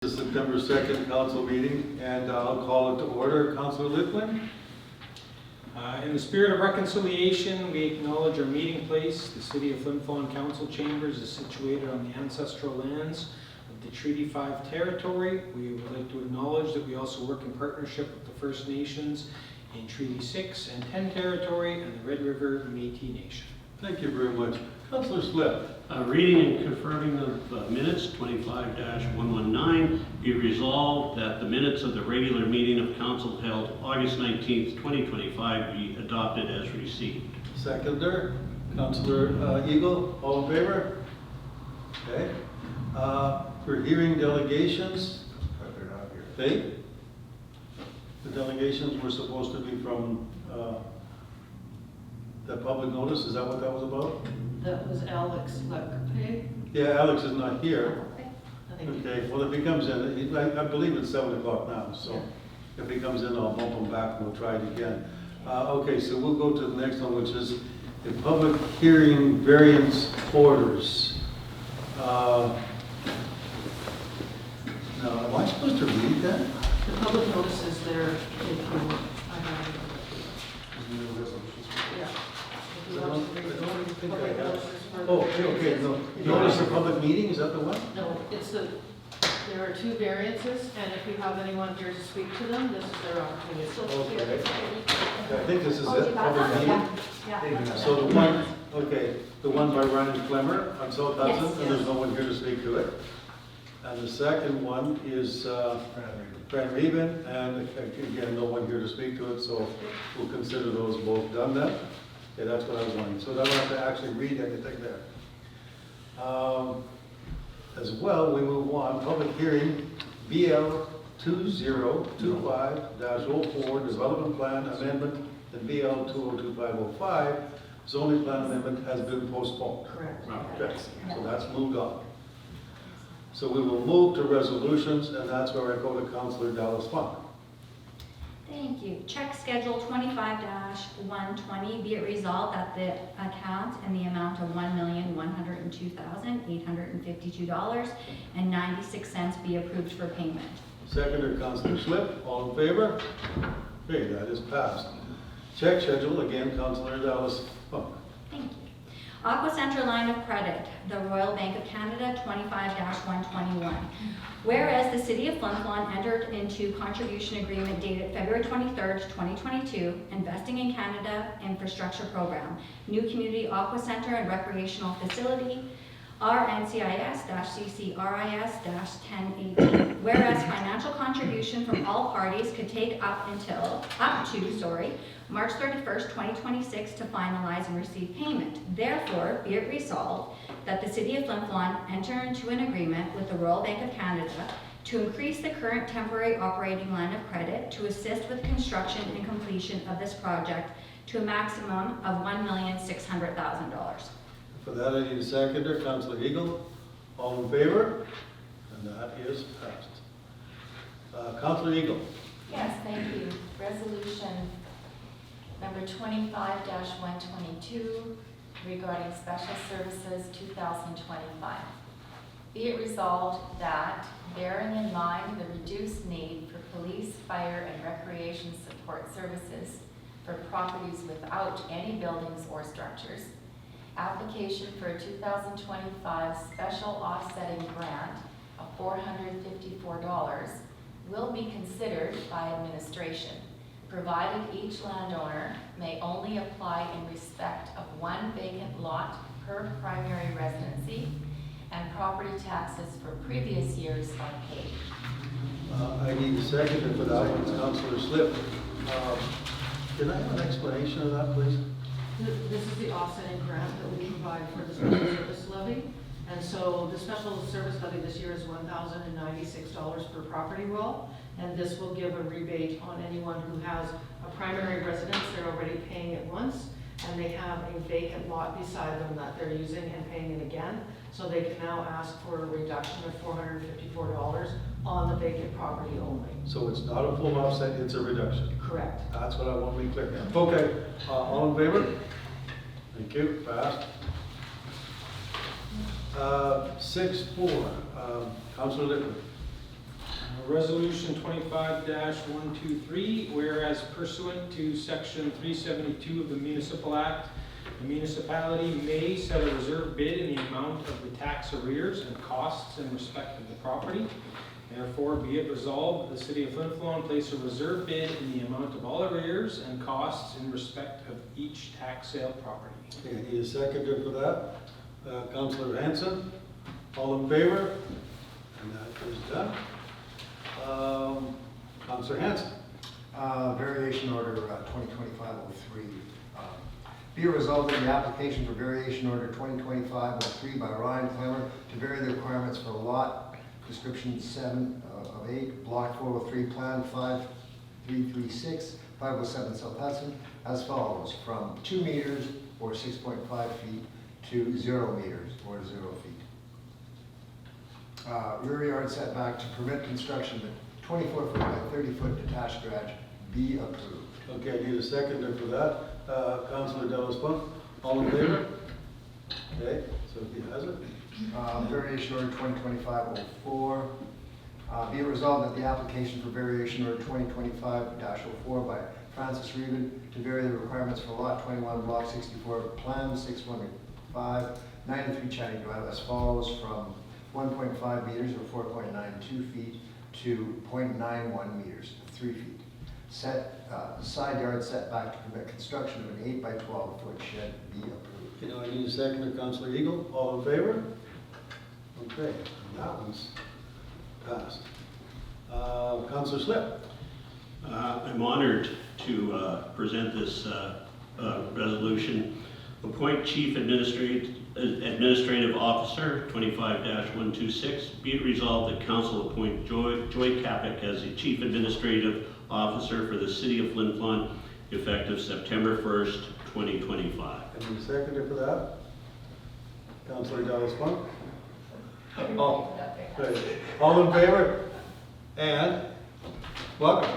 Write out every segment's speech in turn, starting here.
The September 2nd council meeting, and I'll call it to order. Councilor Flin. In the spirit of reconciliation, we acknowledge our meeting place. The City of Flin Flon Council Chambers is situated on the ancestral lands of the Treaty 5 territory. We would like to acknowledge that we also work in partnership with the First Nations in Treaty 6 and 10 territory and the Red River Métis Nation. Thank you very much. Councilor Slip. Reading and confirming the minutes, 25-119, be resolved that the minutes of the regular meeting of council held August 19th, 2025 be adopted as received. Seconder, Councilor Eagle, all in favor? Okay. For hearing delegations, Faith? The delegations were supposed to be from the public notice, is that what that was about? That was Alex Leclerc. Yeah, Alex is not here. I think Okay, well, if he comes in, I believe it's 7 o'clock now, so if he comes in, I'll bump him back and we'll try it again. Okay, so we'll go to the next one, which is the public hearing variance orders. Now, am I supposed to read that? the public notice is there if you, yeah. If you want to read I don't think I public have. notices for Oh, the okay, no. Notice of public meeting, is that the one? No, it's the, there are two variances, and if you have anyone here to speak to them, this is their opportunity. Okay. I think this is Oh, it, you got public that? meeting. Yeah. So the one, okay, the one by Ryan Clemmer on South Hudson, Yes. and there's no one here to speak to it. And the second one is Fran Reben, and again, no one here to speak to it, so we'll consider those both done then. Okay, that's what I was wondering. So I don't have to actually read anything there. As well, we move on, public hearing, BL 2025-04, Development Plan Amendment, and BL 202505, Zoning Plan Amendment has been postponed. Correct. Okay, so that's moved on. So we will move to resolutions, and that's where I go to Councilor Dallas Funk. Thank you. Check schedule 25-120, be it resolved that the account in the amount of $1,102,852.96 be approved for payment. Seconder, Councilor Slip, all in favor? Okay, that is passed. Check schedule, again, Councilor Dallas Funk. Thank you. Aqua Centre line of credit, the Royal Bank of Canada, 25-121. Whereas the City of Flin Flon entered into contribution agreement dated February 23rd, 2022, Investing in Canada Infrastructure Program, New Community Aqua Centre and Recreational Facility, RNCIS-CCRIS-1018. Whereas financial contribution from all parties could take up to March 31st, 2026 to finalize and receive payment. Therefore, be it resolved that the City of Flin Flon enter into an agreement with the Royal Bank of Canada to increase the current temporary operating line of credit to assist with construction and completion of this project to a maximum of $1,600,000. For that, I need a seconder, Councilor Eagle, all in favor? And that is passed. Councilor Eagle. Yes, thank you. Resolution number 25-122 regarding special services 2025. Be it resolved that, bearing in mind the reduced need for police, fire, and recreation support services for properties without any buildings or structures, application for a 2025 special offsetting grant of $454 will be considered by administration, provided each landowner may only apply in respect of one vacant lot per primary residency, and property taxes for previous years are paid. I need a seconder for that one, Councilor Slip. Can I have an explanation of that, please? This is the offsetting grant that we provide for the special service levy. And so the special service levy this year is $1,096 per property roll. And this will give a rebate on anyone who has a primary residence they're already paying it once, and they have a vacant lot beside them that they're using and paying it again. So they can now ask for a reduction of $454 on the vacant property only. So it's not a full offset, it's a reduction. Correct. That's what I want to be clear. Okay, all in favor? Thank you, passed. 6-4, Councilor Lippman. Resolution 25-123, whereas pursuant to Section 372 of the Municipal Act, the municipality may set a reserve bid in the amount of the tax arrears and costs in respect of the property. Therefore, be it resolved, the City of Flin Flon place a reserve bid in the amount of all arrears and costs in respect of each tax sale property. Okay, I need a seconder for that. Councillor Hanson, all in favor? And that is done. Councillor Hanson. Variation order 2025-03. Be it resolved that the application for variation order 2025-03 by Ryan Clemmer to vary the requirements for lot description 7 of 8, block 403, plan 5336, 507 South Hudson, as follows: from 2 meters or 6.5 feet to 0 meters or 0 feet. Rear yard setback to permit construction of a 24-foot by 30-foot detached garage be approved. Okay, I need a seconder for that. Councillor Delaspont, all in favor? Okay, so he has it. Variation order 2025-04. Be it resolved that the application for variation order 2025-04 by Francis Reven to vary the requirements for lot 21, block 64, plan 615, 93 Channing Drive as follows: from 1.5 meters or 4.92 feet to 0.91 meters, 3 feet. Side yard setback to permit construction of an 8 by 12 foot shed be approved. You know, I need a seconder. Councillor Eagle, all in favor? Okay, that one's passed. Councillor Slip. I'm honored to present this resolution. Appoint Chief Administrative Officer 25-126. Be it resolved that Council appoint Joy Capek as the Chief Administrative Officer for the City of Flin Flon effective September 1st, 2025. I need a seconder for that. Councillor Delaspont. All in favor? And welcome.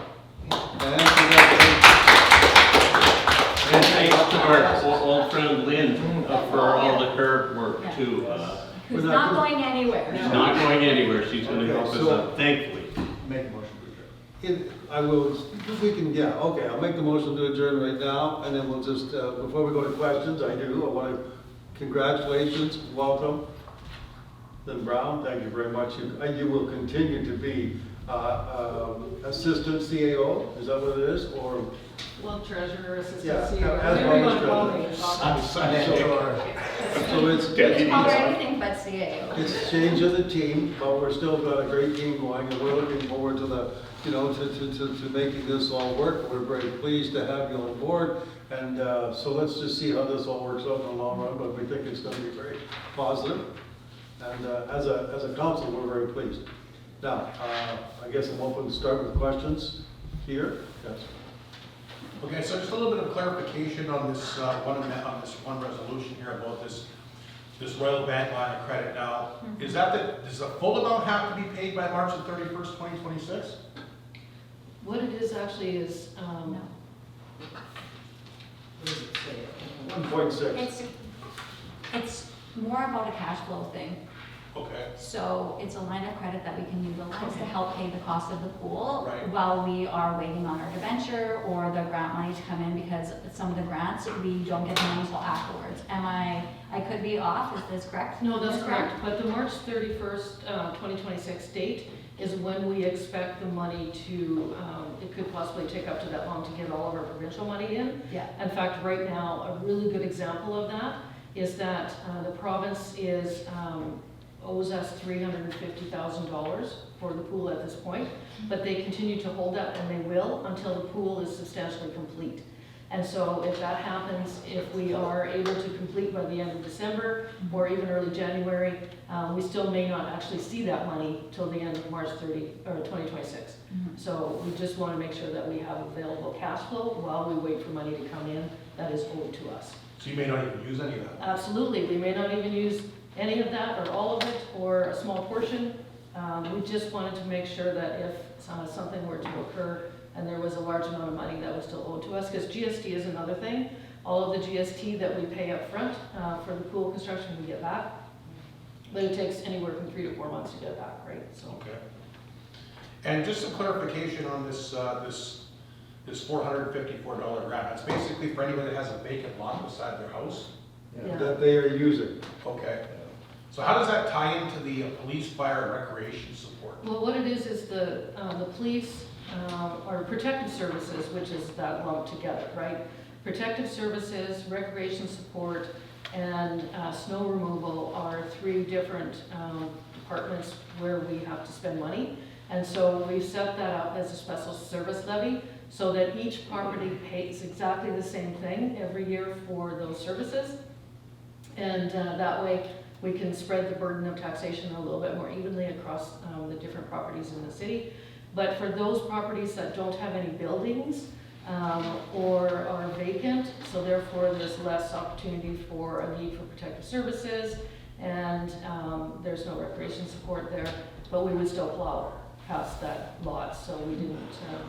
And thanks to our old friend Lynn for all the her work too. Who's not going anywhere. She's not going anywhere. She's going to help us out, thankfully. Make a motion to adjourn. I will, we can, yeah, okay, I'll make the motion to adjourn right now, and then we'll just, before we go to questions, I want to, congratulations, welcome. Lynn Brown, thank you very much. You will continue to be assistant CAO, is that what it is, or? Well, treasurer, assistant Yeah, CEO, as whatever you well want to call me. So it's, It's called anything but CAO. it's change of the team, but we're still got a great team going, and we're looking forward to the, you know, to making this all work. We're very pleased to have you on board, and so let's just see how this all works out in the long run, but we think it's going to be very positive. And as a council, we're very pleased. Now, I guess I'm open to start with questions here. Yes. Okay, so just a little bit of clarification on this one resolution here about this Royal Bank line of credit. Now, does the full amount have to be paid by March the 31st, 2026? What it is actually is, No. what does it say? 1.6. It's more about a cash flow thing. Okay. So it's a line of credit that we can utilize to help pay the cost of the pool Right. while we are waiting on our debenture or the grant money to come in, because some of the grants, we don't get the money until afterwards. I could be off, is this correct? No, that's Ms. correct, but the March 31st, 2026 date is when we expect the money to, it could possibly take up to that long to get all of our provincial money in. Yeah. In fact, right now, a really good example of that is that the province owes us $350,000 for the pool at this point, but they continue to hold up, and they will until the pool is substantially complete. And so if that happens, if we are able to complete by the end of December or even early January, we still may not actually see that money till the end of March 2026. So we just want to make sure that we have available cash flow while we wait for money to come in that is owed to us. So you may not even use any of that? Absolutely, we may not even use any of that or all of it or a small portion. We just wanted to make sure that if something were to occur and there was a large amount of money that was still owed to us, because GST is another thing. All of the GST that we pay up front for the pool construction we get back, but it takes anywhere from 3 to 4 months to get it back, right? So. Okay. And just some clarification on this $454 grant. It's basically for anybody that has a vacant lot beside their house? Yeah. That they are using. Okay. So how does that tie into the police, fire, and recreation support? Well, what it is the police, or protective services, which is that lumped together, right? Protective services, recreation support, and snow removal are three different departments where we have to spend money. And so we set that up as a special service levy so that each property pays exactly the same thing every year for those services. And that way we can spread the burden of taxation a little bit more evenly across the different properties in the city. But for those properties that don't have any buildings or are vacant, so therefore there's less opportunity for a need for protective services, and there's no recreation support there, but we would still plow past that lot, so we didn't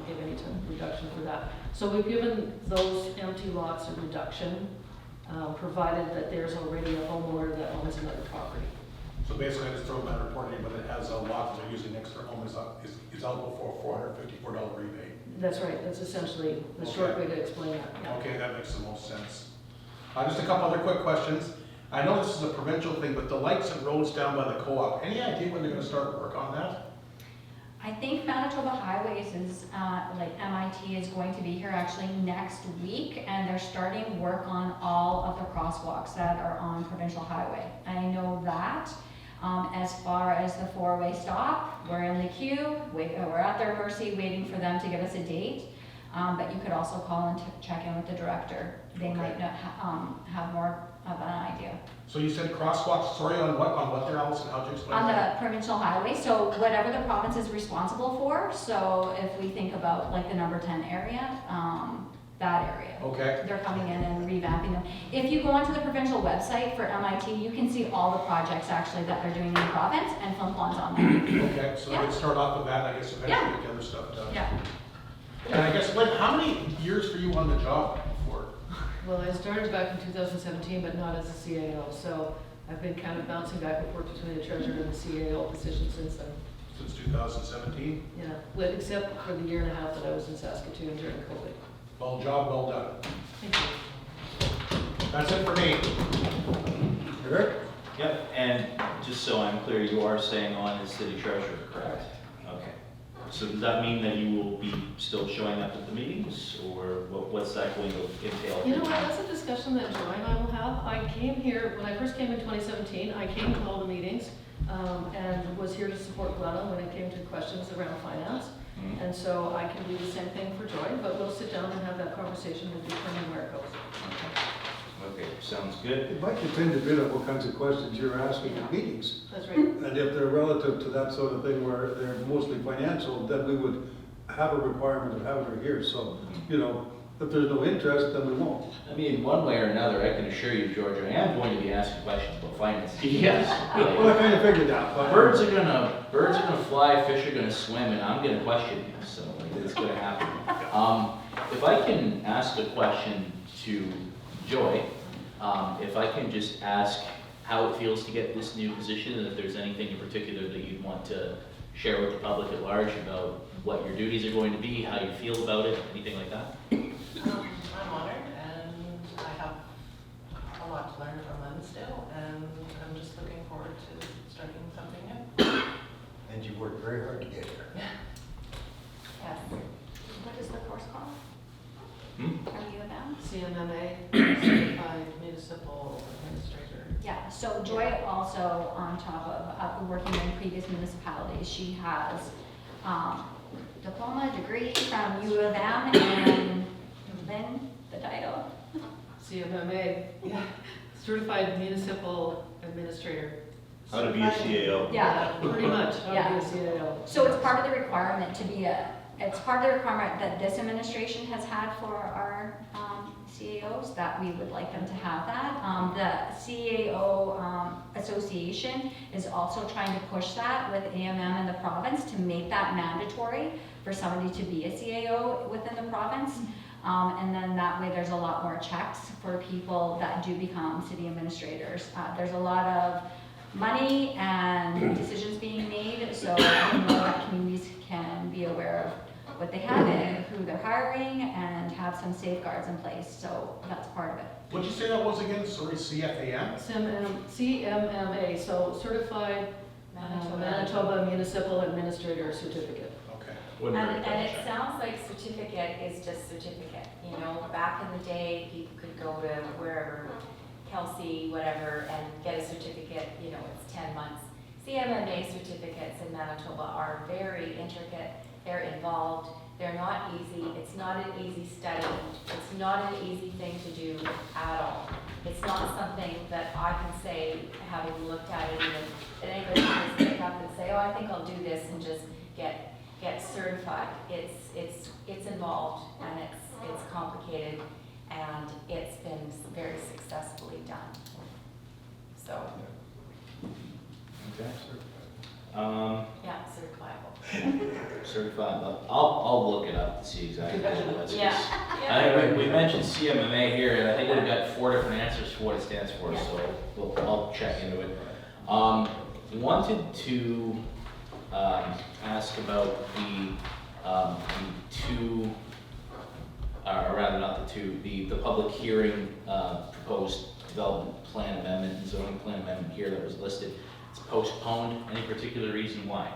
give any type of reduction for that. So we've given those empty lots a reduction, provided that there's already a homeowner that owns another property. So basically, I just throw them out report, anybody that has a lot that they're using next to their home is eligible for a $454 rebate. That's right, that's essentially the short way to explain that, yeah. Okay, that makes the most sense. Just a couple other quick questions. I know this is a provincial thing, but the lights and roads down by the co-op, any idea when they're gonna start work on that? I think Manitoba Highways is, like MIT is going to be here actually next week, and they're starting work on all of the crosswalks that are on Provincial Highway. I know that. As far as the four-way stop, we're in the queue, we're at their mercy waiting for them to give us a date. But you could also call and check in with the director. They might not have more of an idea. So you said crosswalks, sorry, on what there, Allison, how'd you explain On that? the provincial highway, so whatever the province is responsible for, so if we think about like the number 10 area, that area. Okay, They're coming in and revamping them. If you go onto the provincial website for MIT, you can see all the projects actually that they're doing in the province, and Flin Flon's on there. okay, so Yeah. let's start off with that, I guess eventually Yeah. get the other stuff done. Yeah. And I guess, Flynn, how many years were you on the job before? Well, I started back in 2017, but not as a CAO, so I've been kind of bouncing back and forth between the treasurer and the CAO position since then. Since 2017? Yeah, well, except for the year and a half that I was in Saskatoon during COVID. Well, job well done. Thank you. That's it for me. Eric? Yep, and just so I'm clear, you are staying on as city treasurer, correct? Okay. So does that mean that you will be still showing up at the meetings, or what's that going to entail? You know what, that's a discussion that Joy and I will have. I came here, when I first came in 2017, I came to all the meetings and was here to support Glenna when it came to questions around finance. Mhm. And so I can do the same thing for Joy, but we'll sit down and have that conversation and determine where it goes. Okay, sounds good. It might depend a bit on what kinds of questions you're asking at meetings. That's right. And if they're relative to that sort of thing where they're mostly financial, then we would have a requirement of having her here. So, you know, if there's no interest, then we won't. I mean, one way or another, I can assure you, George, I am going to be asking questions about finance. Yes. Well, I kind of figured that. but- Birds are gonna fly, fish are gonna swim, and I'm gonna question you, so it's gonna happen. If I can ask a question to Joy, if I can just ask how it feels to get this new position, and if there's anything in particular that you'd want to share with the public at large about what your duties are going to be, how you feel about it, anything like that? I'm honored, and I have a lot to learn from Lynn still, and I'm just looking forward to starting something new. And you worked very hard to get here. Yes. What is the course called? Are you about? CMMA, Certified Municipal Administrator. Yeah, so Joy also, on top of working in previous municipalities, she has diploma, degree from U of M, and then the title. CMMA, Yeah. Certified Municipal Administrator. How to be a CAO. Yeah, Pretty much, how to Yeah. be a CAO. so it's part of the requirement to be it's part of the requirement that this administration has had for our CAOs, that we would like them to have that. The CAO Association is also trying to push that with AMM in the province to make that mandatory for somebody to be a CAO within the province. And then that way there's a lot more checks for people that do become city administrators. There's a lot of money and decisions being made, so I know that communities can be aware of what they have and who they're hiring and have some safeguards in place, so that's part of it. What'd you say that was again? Sorry, CFAM? CMMA, so Certified Manitoba Municipal Administrator Certificate. Okay. And it sounds like certificate is just certificate, you know, back in the day, people could go to wherever, Kelsey, whatever, and get a certificate, you know, it's 10 months. CMMA certificates in Manitoba are very intricate, they're involved, they're not easy, it's not an easy study, it's not an easy thing to do at all. It's not something that I can say, having looked at it, even, that anybody can just pick up and say, oh, I think I'll do this and just get certified. It's involved and it's complicated and it's been very successfully done. So, Okay. yeah, certifiable. Certified, I'll look it up to see exactly what that's. Yeah. I think we mentioned CMMA here, and I think we've got 4 different answers for what it stands for, Yeah. so I'll check into it. Wanted to ask about the two, or rather not the two, the public hearing proposed development plan amendment and zoning plan amendment here that was listed. It's postponed. Any particular reason why?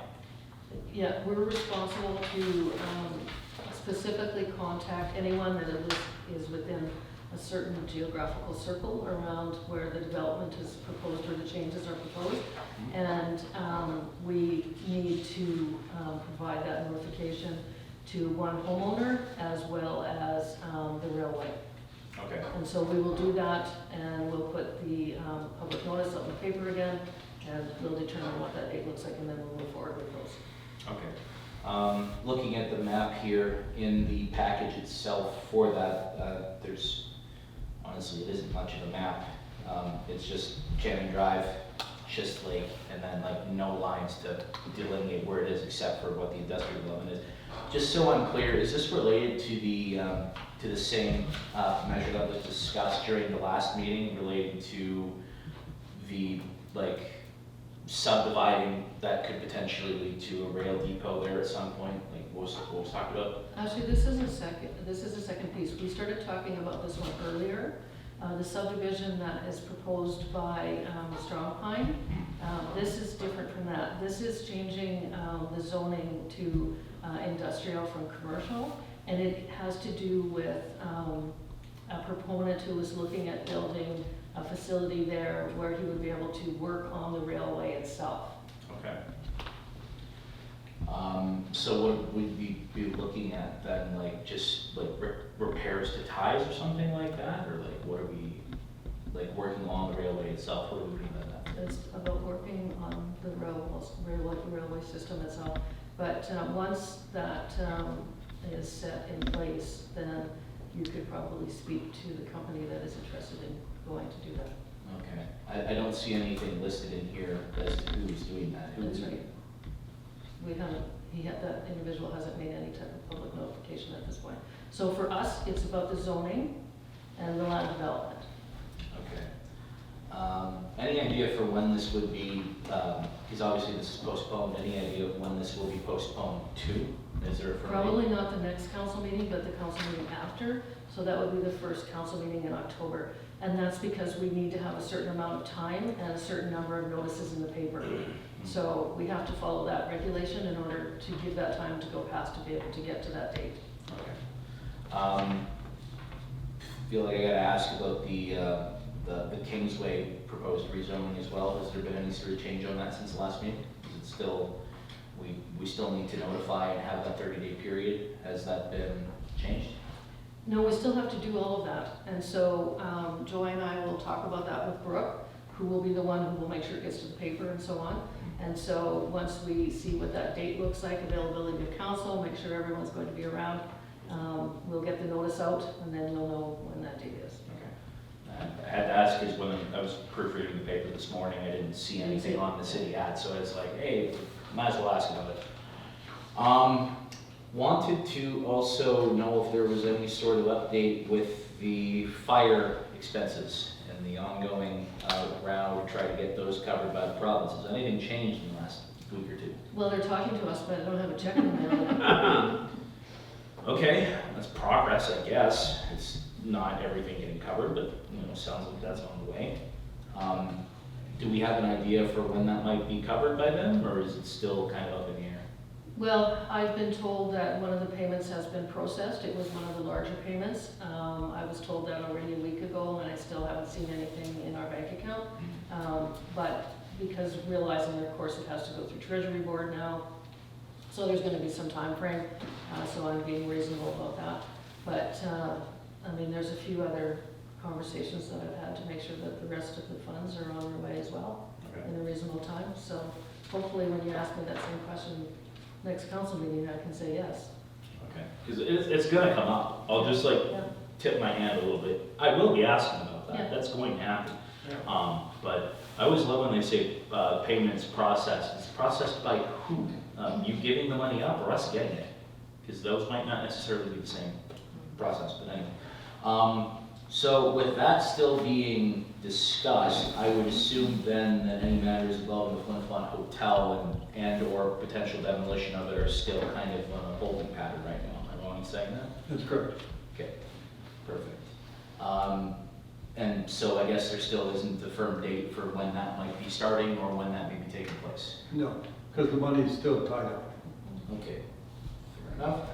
Yeah, we're responsible to specifically contact anyone that is within a certain geographical circle around where the development is proposed or the changes are proposed. And we need to provide that notification to one homeowner as well as the railway. Okay. And so we will do that, and we'll put the public notice up in the paper again, and we'll determine what that date looks like, and then we'll move forward with those. Okay. Looking at the map here in the package itself for that, there's, honestly, it isn't much of a map. It's just Cannon Drive, Schist Lake, and then like no lines to delineate where it is except for what the industrial development is. Just so I'm clear, is this related to the same measure that was discussed during the last meeting relating to the like subdividing that could potentially lead to a rail depot there at some point, like what was talked about? Actually, this is a second piece. We started talking about this one earlier. The subdivision that is proposed by Strong Pine, this is different from that. This is changing the zoning to industrial from commercial, and it has to do with a proponent who was looking at building a facility there where he would be able to work on the railway itself. Okay. So what would we be looking at then, like just like repairs to ties or something like that, or like what are we, like working along the railway itself? What do we mean by that? It's about working on the railway system itself. But once that is set in place, then you could probably speak to the company that is interested in going to do that. Okay. I don't see anything listed in here as to who's doing that. That's right. We haven't, that individual hasn't made any type of public notification at this point. So for us, it's about the zoning and the land development. Okay. Any idea for when this would be, because obviously this is postponed, any idea of when this will be postponed to? Is there a firm date? Probably not the next council meeting, but the council meeting after. So that would be the first council meeting in October. And that's because we need to have a certain amount of time and a certain number of notices in the paper. So we have to follow that regulation in order to give that time to go past to be able to get to that date. Okay. Feel like I gotta ask about the Kingsway proposed rezoning as well. Has there been any sort of change on that since the last meeting? Is it still, we still need to notify and have that 30-day period? Has that been changed? No, we still have to do all of that. And so Joy and I will talk about that with Brooke, who will be the one who will make sure it gets to the paper and so on. And so once we see what that date looks like, availability of council, make sure everyone's going to be around, we'll get the notice out, and then you'll know when that date is. Okay. I had to ask because when I was proofreading the paper this morning, I didn't see anything on the city ad, so I was like, hey, might as well ask about it. Wanted to also know if there was any sort of update with the fire expenses and the ongoing row to try to get those covered by the province. Has anything changed in the last week or two? Well, they're talking to us, but I don't have a check in the mail yet. Okay, that's progress, I guess. It's not everything getting covered, but, sounds like that's on the way. Do we have an idea for when that might be covered by them, or is it still kind of up in the air? Well, I've been told that one of the payments has been processed. It was one of the larger payments. I was told that already a week ago, and I still haven't seen anything in our bank account. But because realizing, of course, it has to go through Treasury Board now, so there's gonna be some time frame. So I'm being reasonable about that. But, I mean, there's a few other conversations that I've had to make sure that the rest of the funds are on their way as well in a reasonable time. So hopefully when you ask me that same question next council meeting, I can say yes. Okay, because it's gonna come up. I'll just Yeah. tip my hand a little bit. I will be asking about that. Yeah. That's going to happen. Yeah. But I always love when they say payments processed. It's processed by who? You giving the money up or us getting it? Because those might not necessarily be the same process, but anyway. So with that still being discussed, I would assume then that any matters involving the Flin Flon Hotel and/or potential demolition of it are still kind of on a holding pattern right now. Am I wrong in saying that? That's correct. Okay, perfect. And so I guess there still isn't a firm date for when that might be starting or when that may be taking place. No, because the money's still tied up. Okay, fair enough.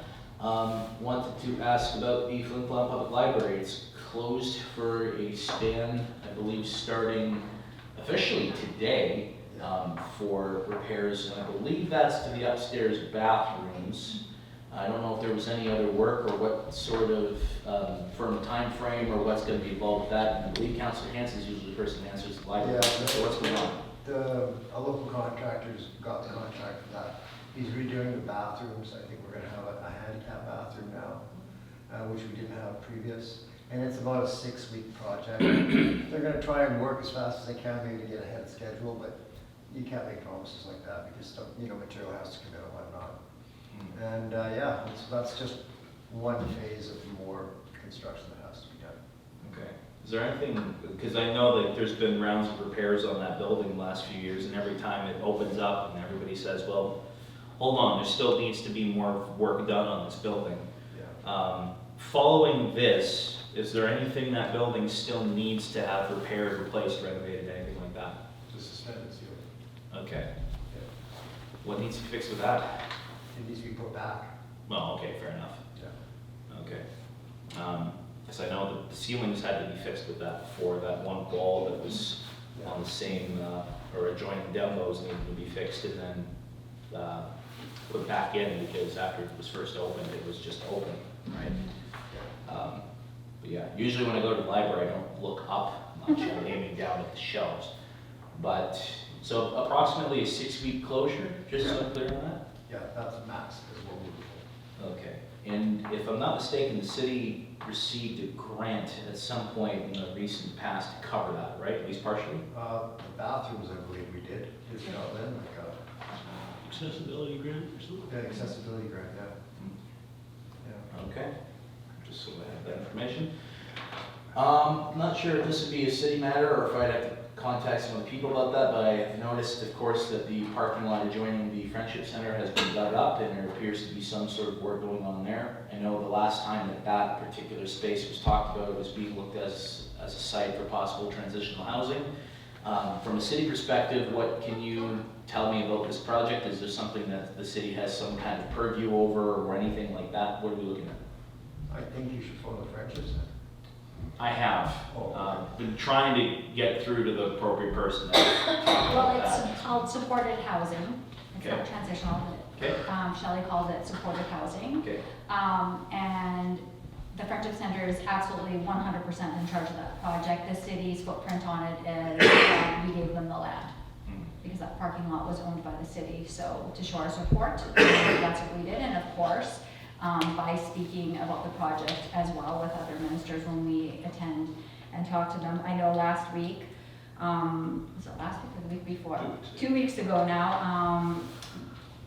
Wanted to ask about the Flin Flon Public Library. It's closed for a span, I believe, starting officially today for repairs, and I believe that's to the upstairs bathrooms. I don't know if there was any other work or what sort of firm time frame or what's going to be involved with that. And I believe Councillor Hansen's usually the person who answers the library. Yeah. So what's going on? A local contractor's got the contract for that. He's redoing the bathrooms. I think we're gonna have a handicap bathroom now, which we didn't have previous. And it's about a 6-week project. They're gonna try and work as fast as they can, maybe to get ahead of schedule, but you can't make promises like that because stuff, material has to come in and whatnot. And yeah, that's just one phase of more construction that has to be done. Okay. Is there anything, because I know that there's been rounds of repairs on that building the last few years, and every time it opens up and everybody says, well, hold on, there still needs to be more work done on this building. Yeah. Following this, is there anything that building still needs to have repaired, replaced, renovated, anything like that? Just suspended ceiling. Okay. Yeah. What needs to be fixed with that? It needs to be put back. Well, okay, fair enough. Yeah. Okay. Because I know that the ceilings had to be fixed with that before, that one wall that was on the same, or adjoining demos needed to be fixed and then put back in, because after it was first opened, it was just open, right? But yeah, usually when I go to the library, I don't look up much, I'm aiming down at the shelves. But, so approximately a 6-week closure, just so I'm clear on that? Yeah, that's max, is what we were told. Okay, and if I'm not mistaken, the city received a grant at some point in the recent past to cover that, right, at least partially? The bathrooms, I believe we did, did we not, Lynn? Like Accessibility grant or something? an accessibility grant, yeah. Yeah. Okay. Just so I have that information. I'm not sure if this would be a city matter or if I'd have to contact some of the people about that, but I noticed, of course, that the parking lot adjoining the Friendship Center has been dug up and there appears to be some sort of work going on there. I know the last time that that particular space was talked about, it was being looked at as a site for possible transitional housing. From a city perspective, what can you tell me about this project? Is there something that the city has some kind of purview over or anything like that? What are we looking at? I think you should phone the Frenches then. I have. Oh, Been trying to get through to the appropriate person. to talk about Well, that. it's called supported housing. It's not Okay. transitional, Okay. but Shelley called it supported housing. Okay. And the Friendship Center is absolutely 100% in charge of that project. The city's footprint on it is, we gave them the land because that parking lot was owned by the city. So to show our support, that's what we did. And of course, by speaking about the project as well with other ministers when we attend and talk to them. I know last week, was it last week or the week before? 2 weeks ago now,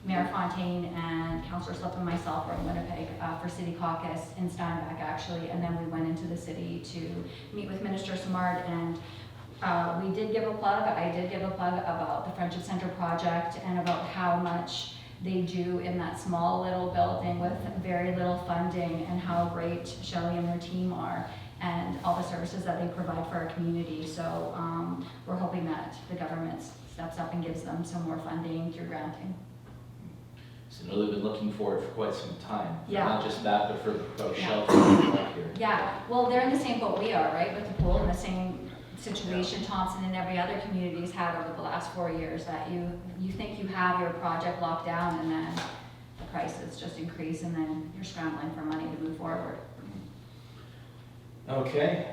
Mayor Fontaine and Councillor Slip and myself were in Winnipeg for City Caucus in Steinbach actually, and then we went into the city to meet with Minister Simard, and we did give a plug, I did give a plug about the Friendship Center project and about how much they do in that small little building with very little funding, and how great Shelley and their team are, and all the services that they provide for our community. So we're hoping that the government steps up and gives them some more funding through granting. So I know they've been looking for it for quite some time. Yeah. Not just that, but for both Yeah. shelter and park here. Yeah, well, they're in the same boat we are, right, with the pool, in the same situation Thompson and every other community's had over the last 4 years, that you think you have your project locked down, and then the prices just increase, and then you're scrambling for money to move forward. Okay,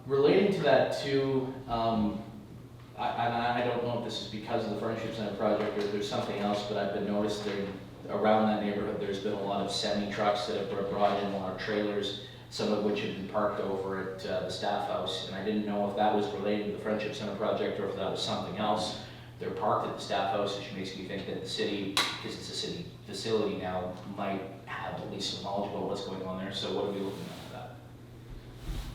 relating to that too, I don't know if this is because of the Friendship Center project or if there's something else, but I've been noticing around that neighborhood, there's been a lot of semi-trucks that have been brought in, a lot of trailers, some of which have been parked over at the staff house, and I didn't know if that was related to the Friendship Center project or if that was something else. They're parked at the staff house, which makes me think that the city, because it's a city facility now, might have at least some knowledge about what's going on there. So what are we looking at for that?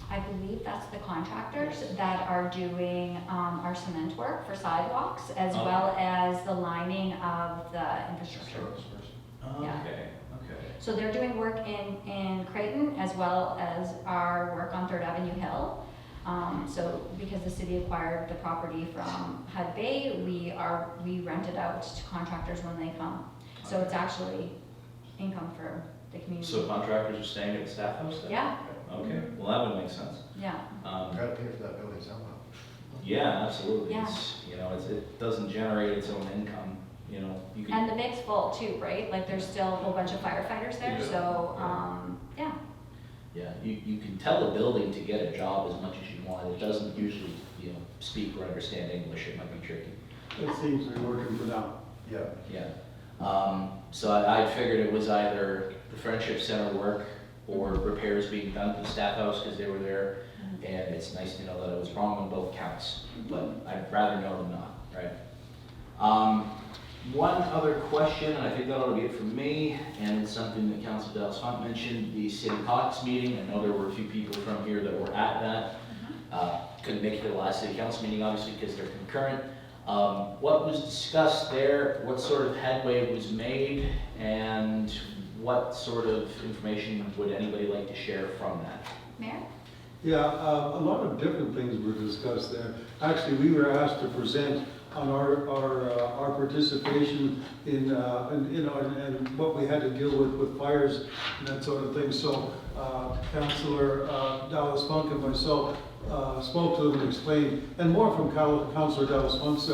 I believe that's the contractors that are doing our cement work for sidewalks, as Okay. well as the lining of the infrastructure. Oh, Yeah. okay. So they're doing work in Creighton, as well as our work on 3rd Avenue Hill. So because the city acquired the property from HUD Bay, we rent it out to contractors when they come. So it's actually income for the community. So contractors are staying at the staff house then? Yeah, Okay, well, that would make sense. yeah. Gotta pay for that building somehow. Yeah, absolutely. Yeah. It doesn't generate its own income, you And can, the Vic's full too, right? Like there's still a whole bunch of firefighters there, Yeah. so, yeah. yeah, you can tell a building to get a job as much as you want. It doesn't usually, speak or understand English. It might be tricky. It seems to be working for now. Yeah. Yeah. So I figured it was either the Friendship Center work or repairs being done to the staff house because they were there. And it's nice to know that I was wrong on both counts, but I'd rather know than not, right? One other question, and I think that ought to be it from me, and it's something that Councilor Dallas Hunt mentioned, the City Caucus meeting. I know there were a few people from here that were at that. Couldn't make it to the last City Council meeting, obviously, because they're concurrent. What was discussed there, what sort of headway was made, and what sort of information would anybody like to share from that? Mayor? Yeah, a lot of different things were discussed there. Actually, we were asked to present on our participation in and what we had to deal with fires and that sort of thing. So Councilor Dallas Funk and myself spoke to them and explained, and more from Councilor Dallas Funk's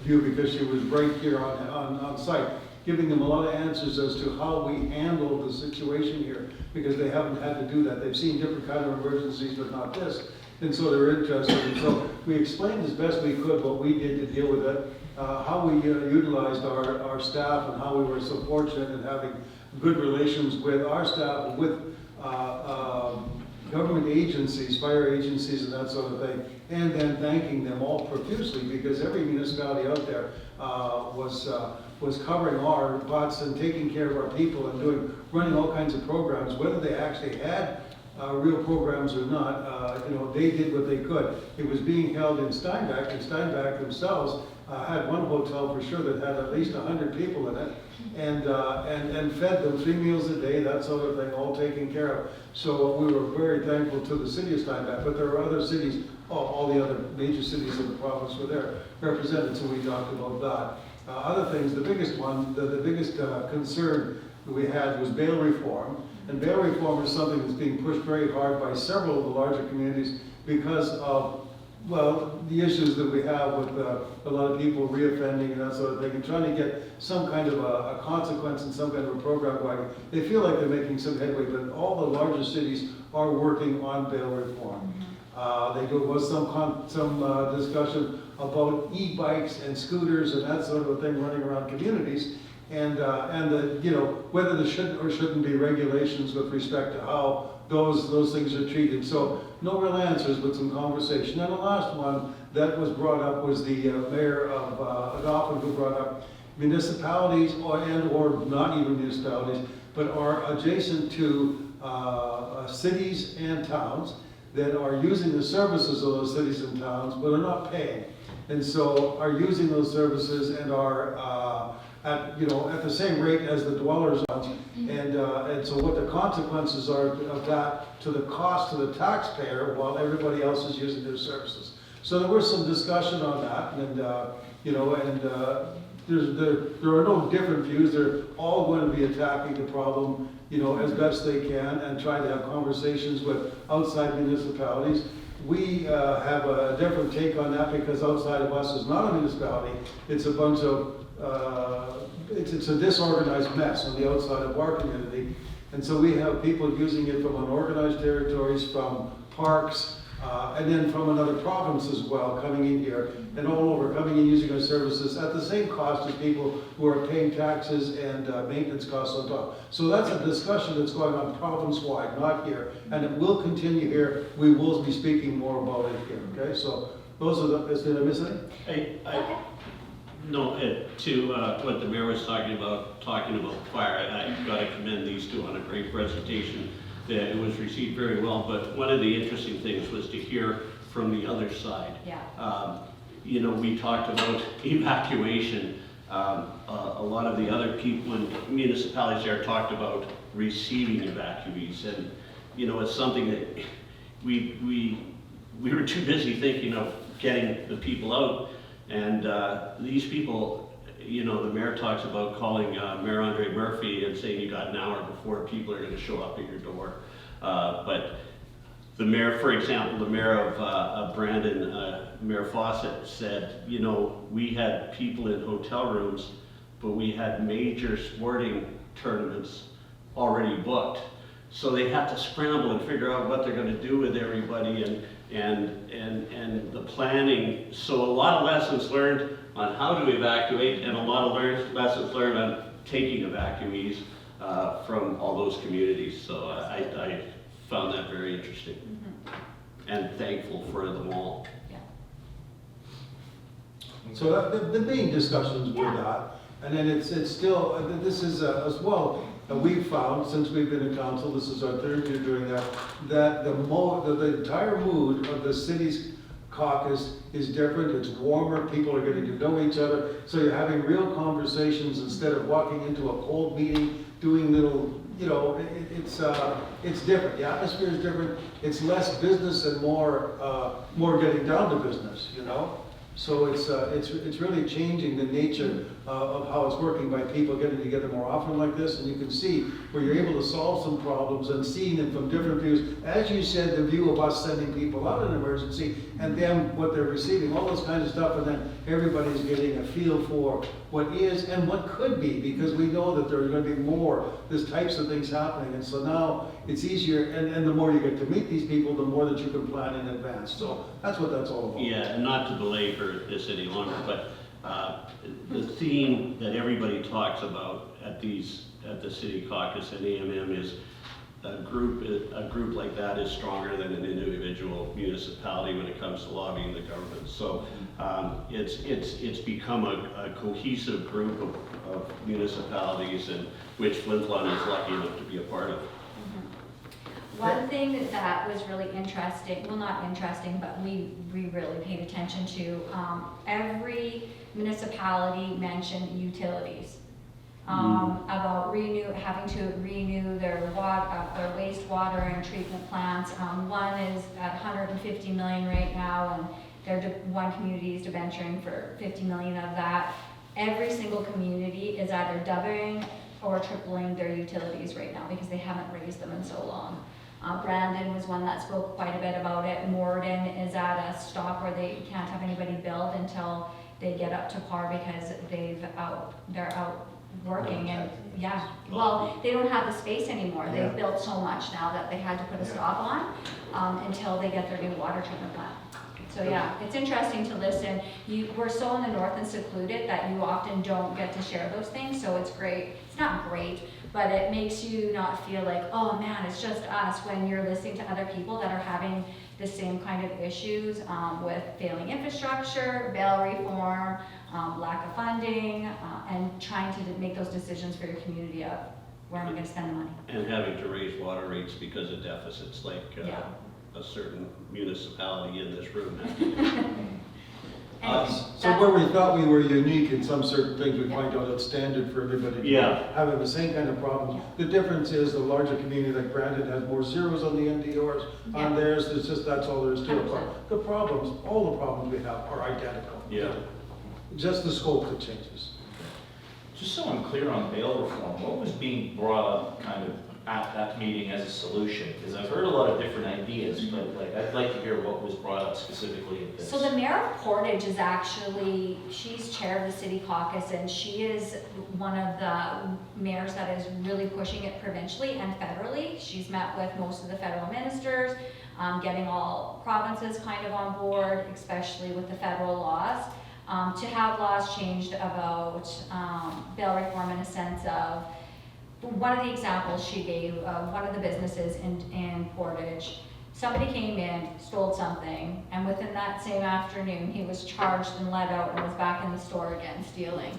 view, because she was right here on site, giving them a lot of answers as to how we handle the situation here, because they haven't had to do that. They've seen different kind of emergencies, but not this. And so they're interested. And so we explained as best we could what we did to deal with it, how we utilized our staff, and how we were so fortunate in having good relations with our staff, with government agencies, fire agencies, and that sort of thing, and then thanking them all profusely, because every municipality out there was covering our butts and taking care of our people and running all kinds of programs, whether they actually had real programs or not. They did what they could. It was being held in Steinbach, and Steinbach themselves had one hotel for sure that had at least 100 people in it, and fed them 3 meals a day, that sort of thing, all taken care of. So we were very thankful to the city of Steinbach, but there are other cities, all the other major cities of the province were there represented, so we talked about that. Other things, the biggest one, the biggest concern that we had was bail reform. And bail reform is something that's being pushed very hard by several of the larger communities because of, the issues that we have with a lot of people reoffending and that sort of thing, and trying to get some kind of a consequence and some kind of a program going. They feel like they're making some headway, but all the larger cities are working on bail reform. There was some discussion about e-bikes and scooters and that sort of a thing running around communities, and whether there should or shouldn't be regulations with respect to how those things are treated. So no real answers, but some conversation. And the last one that was brought up was the mayor of Dauphin, who brought up municipalities or not even municipalities, but are adjacent to cities and towns that are using the services of those cities and towns, but are not paying. And so are using those services and are at, you know, at the same rate as the dwellers on. And so what the consequences are of that to the cost to the taxpayer while everybody else is using their services. So there was some discussion on that, and, you know, and there are no different views. They're all going to be attacking the problem, you know, as best they can and trying to have conversations with outside municipalities. We have a different take on that because outside of us is not a municipality. It's a bunch of, it's a disorganized mess on the outside of our community. And so we have people using it from unorganized territories, from parks, and then from another province as well, coming in here and all over, coming in using our services at the same cost as people who are paying taxes and maintenance costs on top. So that's a discussion that's going on province-wide, not here, and it will continue here. We will be speaking more about it here, okay? So those are the, did I miss anything? No, to what the mayor was talking about fire, I got to commend these two on a great presentation. That it was received very well, but one of the interesting things was to hear from the other side. Yeah. You know, we talked about evacuation. A lot of the other people in municipalities there talked about receiving evacuees, and you know, it's something that we were too busy thinking of getting the people out, and these people. You know, the mayor talks about calling Mayor Andre Murphy and saying you got an hour before people are going to show up at your door. But the mayor, for example, the mayor of Brandon, Mayor Fawcett said, you know, we had people in hotel rooms, but we had major sporting tournaments already booked. So they have to scramble and figure out what they're going to do with everybody and the planning. So a lot of lessons learned on how to evacuate and a lot of lessons learned on taking evacuees from all those communities. So I found that very interesting and thankful for them all. Yeah. So that, the main discussions were that, and then it's still, this is as well, we've found, since we've been in council, this is our third year doing that, that the entire mood of the city's caucus is different, it's warmer, people are getting to know each other, so you're having real conversations instead of walking into a cold meeting, doing little, you know, it's different, the atmosphere is different, it's less business and more getting down to business, you know? So it's really changing the nature of how it's working by people getting together more often like this, and you can see where you're able to solve some problems and seeing it from different views. As you said, the view of us sending people out in an emergency and them what they're receiving, all those kinds of stuff, and then everybody's getting a feel for what is and what could be, because we know that there's going to be more, there's types of things happening, and so now it's easier, and the more you get to meet these people, the more that you can plan in advance. So that's what that's all about. Yeah, and not to belabor this any longer, but the theme that everybody talks about at the city caucus and AMM is a group like that is stronger than an individual municipality when it comes to lobbying the government. So it's become a cohesive group of municipalities, and which Flin Flon is lucky enough to be a part of. One thing that was really interesting, well, not interesting, but we really paid attention to, every municipality mentioned utilities. About having to renew their wastewater and treatment plants. One is at 150 million right now, and one community is debenturing for 50 million of that. Every single community is either doubling or tripling their utilities right now because they haven't raised them in so long. Brandon was one that spoke quite a bit about it. Morden is at a stop where they can't have anybody build until they get up to par because they're out working, and yeah, well, they don't have the space anymore. Yeah. They've built so much now that they had to put a stop on until they get their new water treatment plant. So yeah, it's interesting to listen. We're so in the north and secluded that you often don't get to share those things, so it's great. It's not great, but it makes you not feel like, oh man, it's just us, when you're listening to other people that are having the same kind of issues with failing infrastructure, bail reform, lack of funding, and trying to make those decisions for your community of where am I going to spend the money. And having to raise water rates because of deficits, like Yeah. a certain municipality in this room. And So that's- where we thought we were unique in some certain things, we find out it's standard for everybody. Yeah. Having the same kind of problem. The difference is the larger community like Brandon has more zeros on the NDORs on Yeah. theirs, it's just, that's all there is to it. 100%. The problems, all the problems we have are identical. Yeah. Just the scope that changes. Just so I'm clear on bail reform, what was being brought up kind of at that meeting as a solution? Because I've heard a lot of different ideas, but like, I'd like to hear what was brought up specifically at this. So the mayor of Portage is actually, she's chair of the city caucus, and she is one of the mayors that is really pushing it provincially and federally. She's met with most of the federal ministers, getting all provinces kind of on board, especially with the federal laws, to have laws changed about bail reform in a sense of, one of the examples she gave, one of the businesses in Portage, somebody came in, stole something, and within that same afternoon, he was charged and let out and was back in the store again stealing.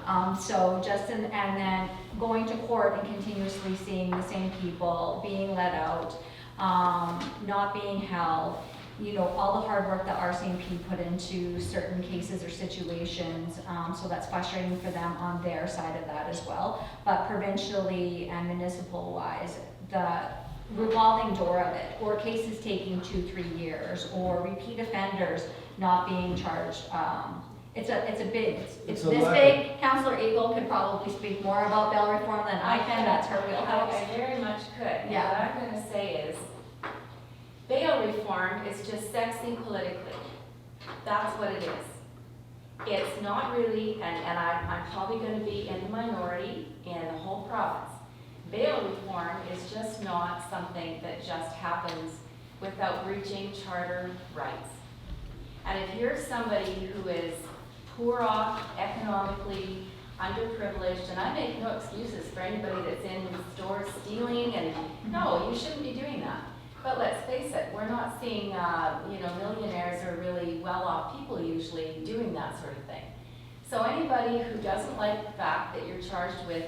And then going to court and continuously seeing the same people being let out, not being held, you know, all the hard work that RCMP put into certain cases or situations, so that's frustrating for them on their side of that as well. But provincially and municipal wise, the revolving door of it, or cases taking 2-3 years, or repeat offenders not being charged, it's It's a this lack big. Councillor Eagle could probably speak more about bail reform than I can, that's her wheelhouse. I very much could. Yeah. What I'm gonna say is, bail reform is just sexy politically. That's what it is. It's not really, and I'm probably gonna be in the minority in the whole province. Bail reform is just not something that just happens without breaching charter rights. And if you're somebody who is poor off economically, underprivileged, and I make no excuses for anybody that's in stores stealing, and no, you shouldn't be doing that. But let's face it, we're not seeing, millionaires or really well-off people usually doing that sort of thing. So anybody who doesn't like the fact that you're charged with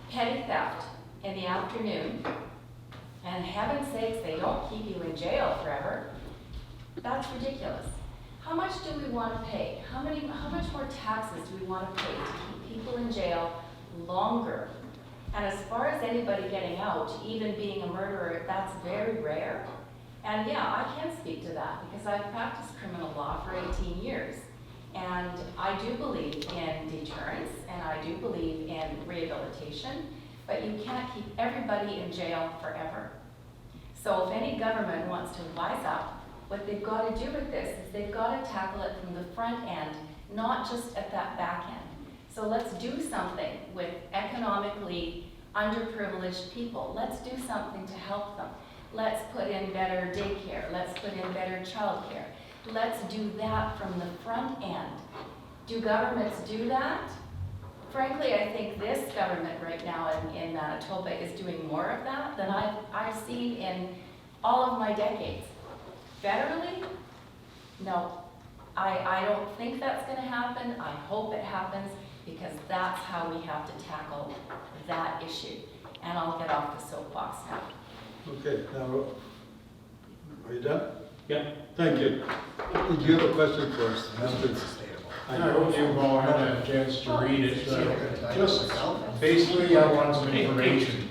petty theft in the afternoon, and heaven's sakes, they don't keep you in jail forever, that's ridiculous. How much do we want to pay? How much more taxes do we want to pay to keep people in jail longer? And as far as anybody getting out, even being a murderer, that's very rare. And yeah, I can speak to that because I've practiced criminal law for 18 years. And I do believe in deterrence and I do believe in rehabilitation, but you can't keep everybody in jail forever. So if any government wants to wise up, what they've got to do with this is they've got to tackle it from the front end, not just at that back end. So let's do something with economically underprivileged people. Let's do something to help them. Let's put in better daycare. Let's put in better childcare. Let's do that from the front end. Do governments do that? Frankly, I think this government right now in Manitoba is doing more of that than I've seen in all of my decades. Federally? No. I don't think that's going to happen. I hope it happens because that's how we have to tackle that issue. And I'll get off the soapbox now. Okay, now, are you done? Yeah. Thank you. Did you have a question for us? I hope you've all had a chance to read it. Just basically, I want some information.